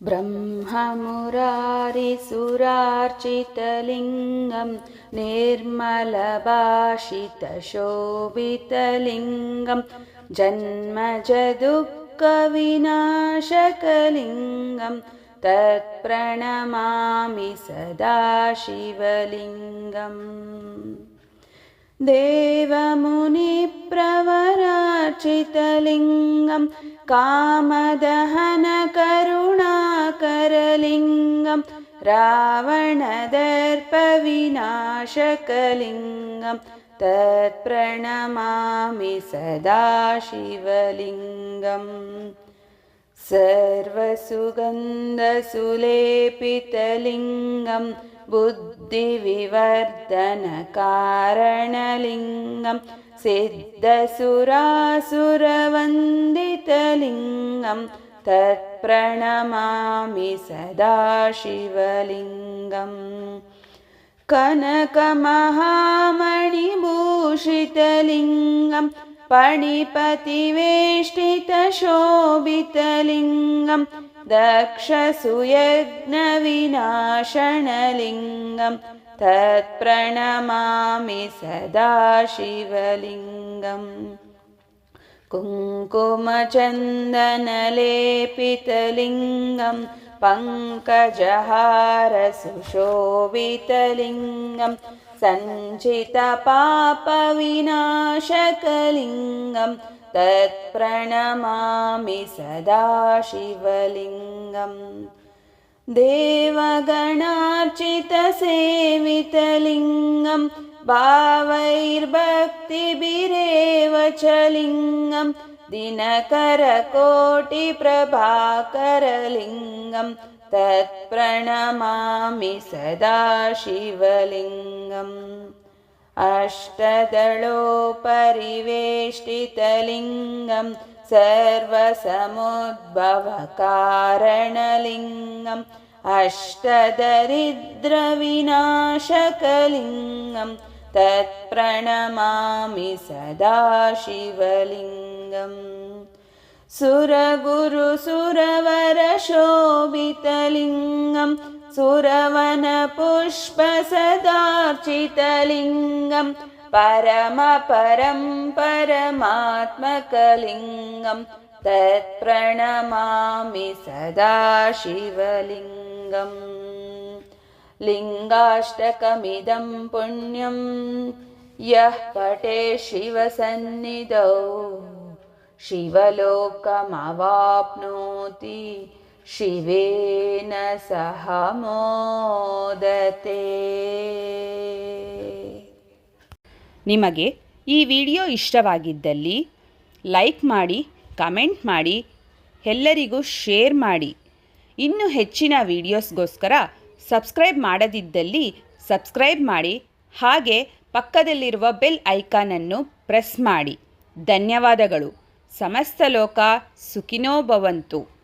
ब्रह्ममुरारिसुरार्चितलिङ्गं निर्मलभाषितशोभितलिङ्गं जन्मजदुःखविनाशकलिङ्गं तत्प्रणमामि सदा शिवलिङ्गम्। देवमुनिप्रवरार्चितलिङ्गं कामदहनकरुणाकरलिङ्गं रावणदर्पविनाशकलिङ्गं तत्प्रणमामि सदा शिवलिङ्गम्। सर्वसुगन्धसुलेपितलिङ्गं बुद्धिविवर्धनकारणलिङ्गं सिद्धसुरासुरवन्दितलिङ्गं तत्प्रणमामि सदा शिवलिङ्गम्। कनकमहामणिभूषितलिङ्गं पणिपतिवेष्टितशोभितलिङ्गं दक्षसुयज्ञविनाशनलिङ्गं तत्प्रणमामि सदा शिवलिङ्गम्। कुङ्कुमचन्दनलेपितलिङ्गं पङ्कजहारसुशोभितलिङ्गं सञ्चितपापविनाशकलिङ्गं तत्प्रणमामि सदा शिवलिङ्गम्। देवगणार्चितसेवितलिङ्गं भावैर्भक्तिभिरेव च लिङ्गं दिनकरकोटिप्रभाकरलिङ्गं तत्प्रणमामि सदा शिवलिङ्गम्। अष्टदलोपरिवेष्टितलिङ्गं सर्वसमुद्भवकारणलिङ्गम् अष्टदरिद्रविनाशकलिङ्गं तत्प्रणमामि सदा शिवलिङ्गम्। सुरगुरुसुरवरशोभितलिङ्गं सुरवनपुष्पसदार्चितलिङ्गं परमपरं परमात्मकलिङ्गं तत्प्रणमामि सदा शिवलिङ्गम्। लिङ्गाष्टकमिदं पुण्यं यः पठेत् शिवसन्निधौ शिवलोकमवाप्नोति शिवेन सह मोदते। ನಿಮಗೆ ಈ ವಿಡಿಯೋ ಇಷ್ಟವಾಗಿದ್ದಲ್ಲಿ ಲೈಕ್ ಮಾಡಿ, ಕಮೆಂಟ್ ಮಾಡಿ, ಎಲ್ಲರಿಗೂ ಶೇರ್ ಮಾಡಿ. ಇನ್ನೂ ಹೆಚ್ಚಿನ ವಿಡಿಯೋಸ್ಗೋಸ್ಕರ ಸಬ್ಸ್ಕ್ರೈಬ್ ಮಾಡದಿದ್ದಲ್ಲಿ ಸಬ್ಸ್ಕ್ರೈಬ್ ಮಾಡಿ, ಹಾಗೆ ಪಕ್ಕದಲ್ಲಿರುವ ಬೆಲ್ ಐಕಾನನ್ನು ಪ್ರೆಸ್ ಮಾಡಿ. ಧನ್ಯವಾದಗಳು. ಸಮಸ್ತ ಲೋಕ ಸುಖಿನೋ ಭವಂತು.